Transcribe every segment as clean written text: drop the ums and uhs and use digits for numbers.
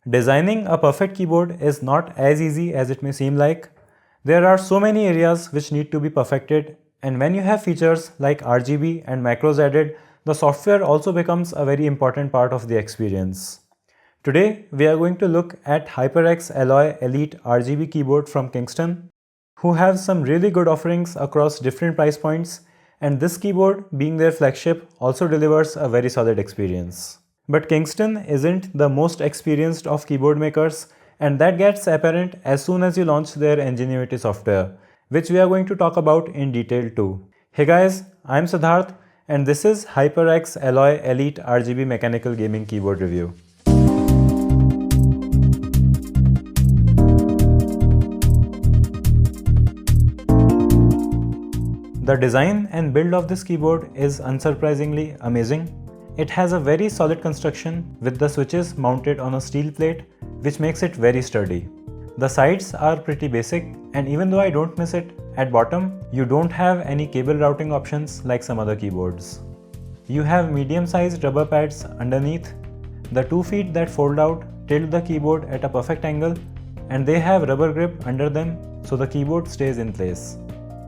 Designing a perfect keyboard is not as easy as it may seem like. There are so many areas which need to be perfected, and when you have features like RGB and macros added, the software also becomes a very important part of the experience. Today, we are going to look at HyperX Alloy Elite RGB keyboard from Kingston, who have some really good offerings across different price points, and this keyboard, being their flagship, also delivers a very solid experience. But Kingston isn't the most experienced of keyboard makers, and that gets apparent as soon as you launch their Ngenuity software, which we are going to talk about in detail too. Hey guys, I'm Siddharth, and this is HyperX Alloy Elite RGB Mechanical Gaming Keyboard Review. The design and build of this keyboard is unsurprisingly amazing. It has a very solid construction with the switches mounted on a steel plate, which makes it very sturdy. The sides are pretty basic, and even though I don't miss it, at bottom you don't have any cable routing options like some other keyboards. You have medium-sized rubber pads underneath. The 2 feet that fold out tilt the keyboard at a perfect angle, and they have rubber grip under them so the keyboard stays in place.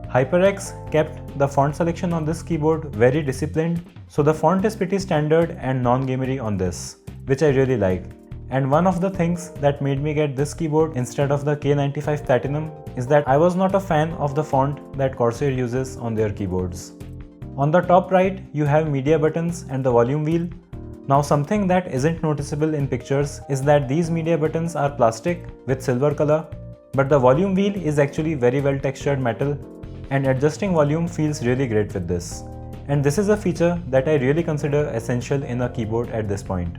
HyperX kept the font selection on this keyboard very disciplined, so the font is pretty standard and non-gamery on this, which I really like. And one of the things that made me get this keyboard instead of the K95 Platinum is that I was not a fan of the font that Corsair uses on their keyboards. On the top right, you have media buttons and the volume wheel. Now something that isn't noticeable in pictures is that these media buttons are plastic with silver color, but the volume wheel is actually very well textured metal, and adjusting volume feels really great with this. And this is a feature that I really consider essential in a keyboard at this point.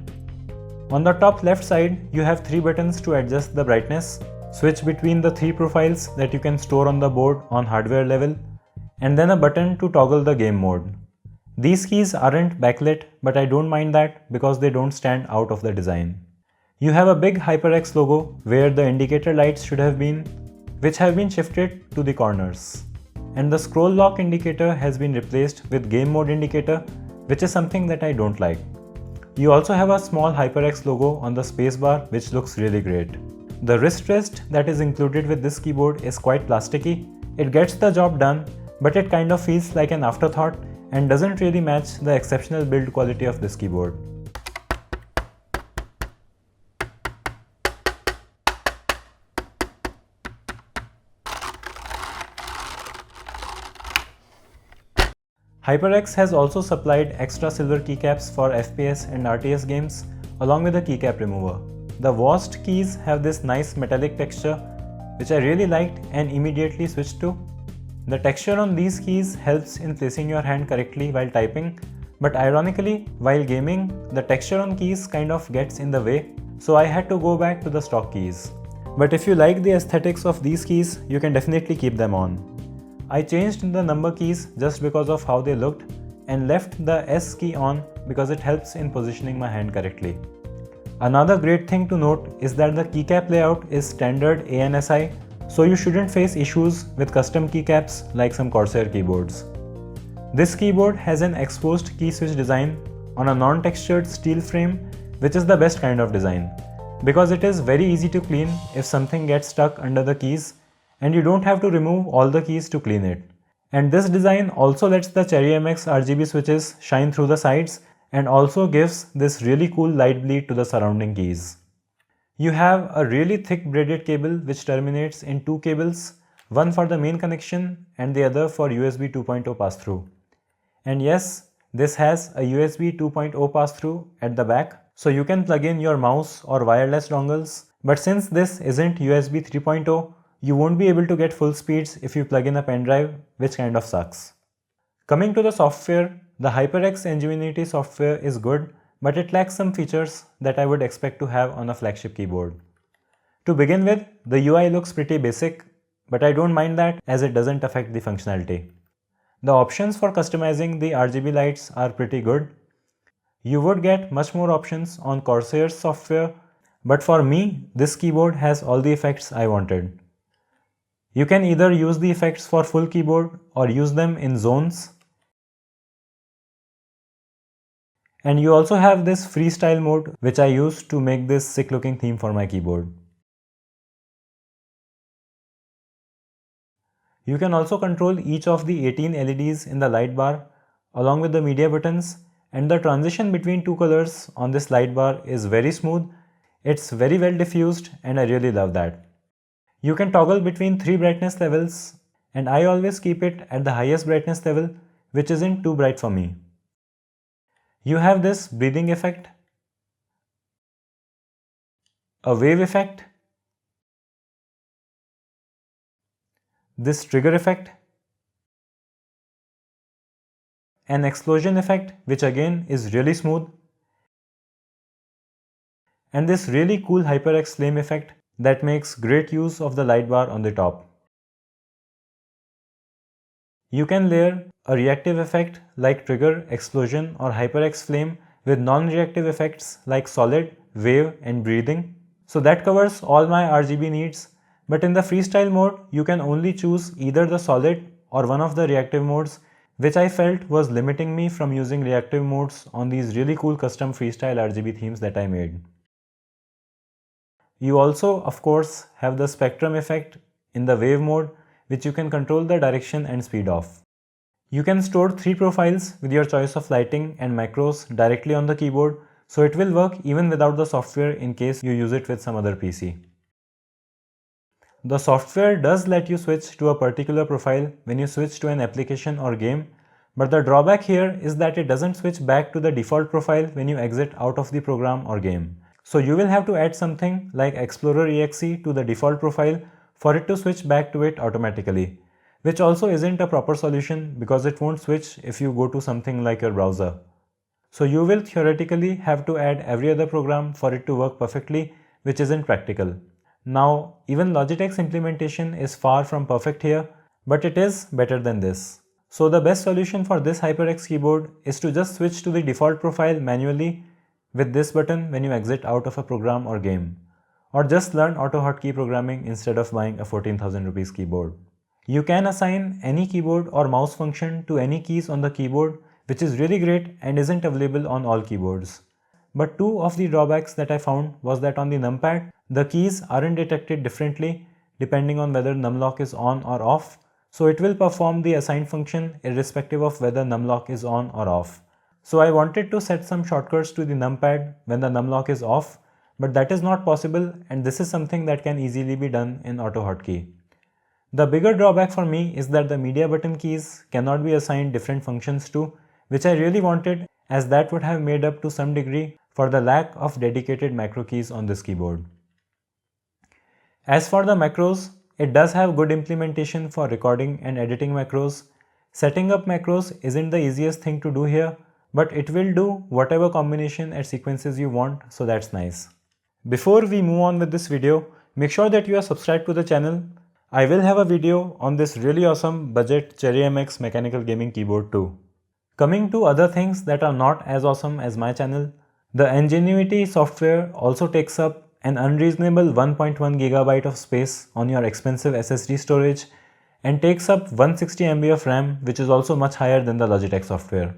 On the top left side, you have 3 buttons to adjust the brightness, switch between the 3 profiles that you can store on the board on hardware level, and then a button to toggle the game mode. These keys aren't backlit, but I don't mind that because they don't stand out of the design. You have a big HyperX logo where the indicator lights should have been, which have been shifted to the corners. And the scroll lock indicator has been replaced with game mode indicator, which is something that I don't like. You also have a small HyperX logo on the spacebar, which looks really great. The wrist rest that is included with this keyboard is quite plasticky. It gets the job done, but it kind of feels like an afterthought and doesn't really match the exceptional build quality of this keyboard. HyperX has also supplied extra silver keycaps for FPS and RTS games along with a keycap remover. The VOST keys have this nice metallic texture, which I really liked and immediately switched to. The texture on these keys helps in placing your hand correctly while typing, but ironically, while gaming, the texture on keys kind of gets in the way, so I had to go back to the stock keys. But if you like the aesthetics of these keys, you can definitely keep them on. I changed the number keys just because of how they looked and left the S key on because it helps in positioning my hand correctly. Another great thing to note is that the keycap layout is standard ANSI, so you shouldn't face issues with custom keycaps like some Corsair keyboards. This keyboard has an exposed key switch design on a non-textured steel frame, which is the best kind of design because it is very easy to clean if something gets stuck under the keys, and you don't have to remove all the keys to clean it. And this design also lets the Cherry MX RGB switches shine through the sides and also gives this really cool light bleed to the surrounding keys. You have a really thick braided cable which terminates in 2 cables, one for the main connection and the other for USB 2.0 pass-through. And yes, this has a USB 2.0 pass-through at the back, so you can plug in your mouse or wireless dongles, but since this isn't USB 3.0, you won't be able to get full speeds if you plug in a pen drive, which kind of sucks. Coming to the software, the HyperX Ngenuity software is good, but it lacks some features that I would expect to have on a flagship keyboard. To begin with, the UI looks pretty basic, but I don't mind that as it doesn't affect the functionality. The options for customizing the RGB lights are pretty good. You would get much more options on Corsair's software, but for me, this keyboard has all the effects I wanted. You can either use the effects for full keyboard or use them in zones. And you also have this freestyle mode, which I use to make this sick looking theme for my keyboard. You can also control each of the 18 LEDs in the light bar along with the media buttons, and the transition between two colors on this light bar is very smooth. It's very well diffused and I really love that. You can toggle between 3 brightness levels and I always keep it at the highest brightness level, which isn't too bright for me. You have this breathing effect, a wave effect, this trigger effect, an explosion effect which again is really smooth, and this really cool HyperX flame effect that makes great use of the light bar on the top. You can layer a reactive effect like trigger, explosion or HyperX flame with non-reactive effects like solid, wave and breathing. So that covers all my RGB needs, but in the freestyle mode you can only choose either the solid or one of the reactive modes, which I felt was limiting me from using reactive modes on these really cool custom freestyle RGB themes that I made. You also, of course, have the spectrum effect in the wave mode, which you can control the direction and speed of. You can store 3 profiles with your choice of lighting and macros directly on the keyboard, so it will work even without the software in case you use it with some other PC. The software does let you switch to a particular profile when you switch to an application or game, but the drawback here is that it doesn't switch back to the default profile when you exit out of the program or game. So you will have to add something like Explorer EXE to the default profile for it to switch back to it automatically, which also isn't a proper solution because it won't switch if you go to something like your browser. So you will theoretically have to add every other program for it to work perfectly, which isn't practical. Now, even Logitech's implementation is far from perfect here, but it is better than this. So the best solution for this HyperX keyboard is to just switch to the default profile manually with this button when you exit out of a program or game, or just learn auto hotkey programming instead of buying a 14,000 rupees keyboard. You can assign any keyboard or mouse function to any keys on the keyboard, which is really great and isn't available on all keyboards. But two of the drawbacks that I found was that on the numpad, the keys aren't detected differently depending on whether numlock is on or off, so it will perform the assign function irrespective of whether numlock is on or off. So I wanted to set some shortcuts to the numpad when the numlock is off, but that is not possible and this is something that can easily be done in auto hotkey. The bigger drawback for me is that the media button keys cannot be assigned different functions to, which I really wanted as that would have made up to some degree for the lack of dedicated macro keys on this keyboard. As for the macros, it does have good implementation for recording and editing macros. Setting up macros isn't the easiest thing to do here, but it will do whatever combination and sequences you want, so that's nice. Before we move on with this video, make sure that you are subscribed to the channel. I will have a video on this really awesome budget Cherry MX mechanical gaming keyboard too. Coming to other things that are not as awesome as my channel, the Ngenuity software also takes up an unreasonable 1.1 GB of space on your expensive SSD storage and takes up 160 MB of RAM, which is also much higher than the Logitech software.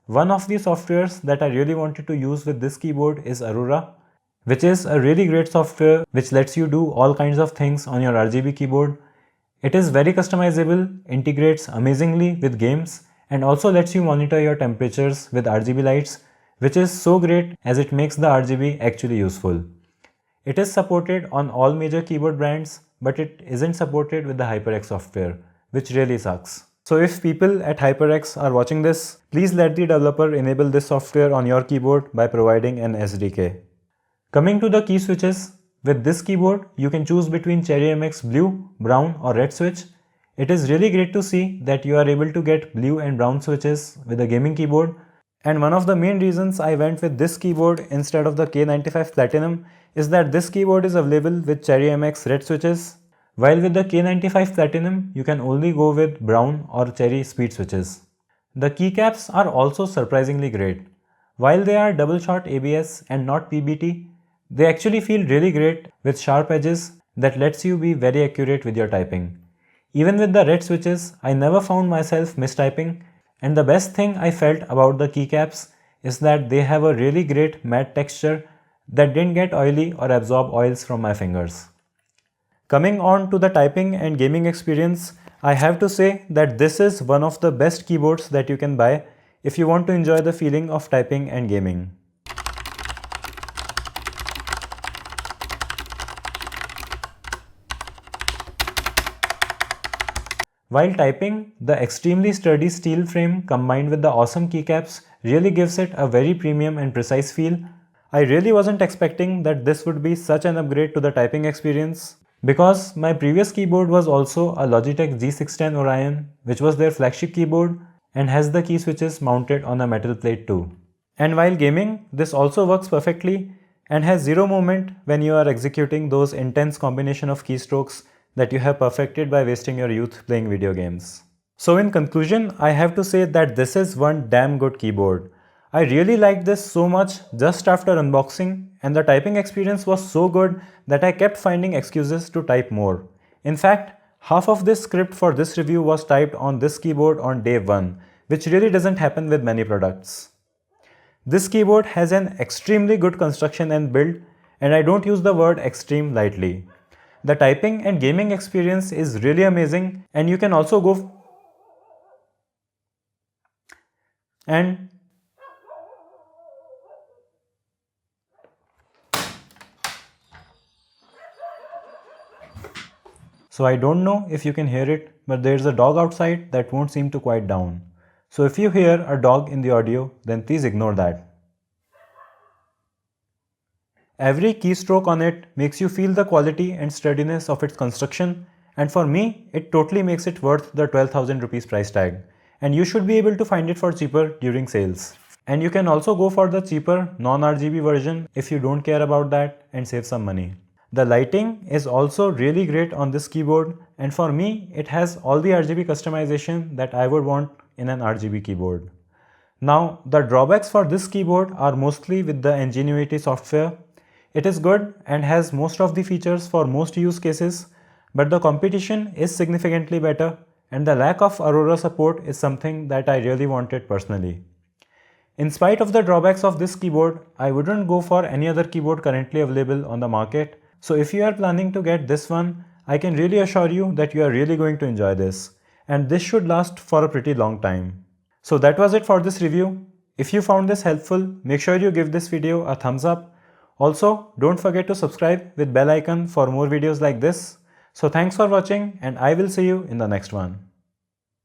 One of the softwares that I really wanted to use with this keyboard is Aurora, which is a really great software which lets you do all kinds of things on your RGB keyboard. It is very customizable, integrates amazingly with games, and also lets you monitor your temperatures with RGB lights, which is so great as it makes the RGB actually useful. It is supported on all major keyboard brands, but it isn't supported with the HyperX software, which really sucks. So if people at HyperX are watching this, please let the developer enable this software on your keyboard by providing an SDK. Coming to the key switches, with this keyboard you can choose between Cherry MX blue, brown or red switch. It is really great to see that you are able to get blue and brown switches with a gaming keyboard, and one of the main reasons I went with this keyboard instead of the K95 Platinum is that this keyboard is available with Cherry MX red switches, while with the K95 Platinum you can only go with brown or Cherry speed switches. The keycaps are also surprisingly great. While they are double shot ABS and not PBT, they actually feel really great with sharp edges that lets you be very accurate with your typing. Even with the red switches, I never found myself mistyping, and the best thing I felt about the keycaps is that they have a really great matte texture that didn't get oily or absorb oils from my fingers. Coming on to the typing and gaming experience, I have to say that this is one of the best keyboards that you can buy if you want to enjoy the feeling of typing and gaming. While typing, the extremely sturdy steel frame combined with the awesome keycaps really gives it a very premium and precise feel. I really wasn't expecting that this would be such an upgrade to the typing experience, because my previous keyboard was also a Logitech G610 Orion, which was their flagship keyboard and has the key switches mounted on a metal plate too. And while gaming, this also works perfectly and has zero movement when you are executing those intense combination of keystrokes that you have perfected by wasting your youth playing video games. So in conclusion, I have to say that this is one damn good keyboard. I really liked this so much just after unboxing, and the typing experience was so good that I kept finding excuses to type more. In fact, half of this script for this review was typed on this keyboard on day 1, which really doesn't happen with many products. This keyboard has an extremely good construction and build, and I don't use the word extreme lightly. The typing and gaming experience is really amazing, and you can also go and so I don't know if you can hear it, but there's a dog outside that won't seem to quiet down. So if you hear a dog in the audio, then please ignore that. Every keystroke on it makes you feel the quality and sturdiness of its construction, and for me, it totally makes it worth the 12,000 rupees price tag. And you should be able to find it for cheaper during sales. And you can also go for the cheaper non-RGB version if you don't care about that and save some money. The lighting is also really great on this keyboard, and for me, it has all the RGB customization that I would want in an RGB keyboard. Now, the drawbacks for this keyboard are mostly with the Ngenuity software. It is good and has most of the features for most use cases, but the competition is significantly better, and the lack of Aurora support is something that I really wanted personally. In spite of the drawbacks of this keyboard, I wouldn't go for any other keyboard currently available on the market, so if you are planning to get this one, I can really assure you that you are really going to enjoy this, and this should last for a pretty long time. So that was it for this review. If you found this helpful, make sure you give this video a thumbs up. Also, don't forget to subscribe with bell icon for more videos like this. So thanks for watching, and I will see you in the next one.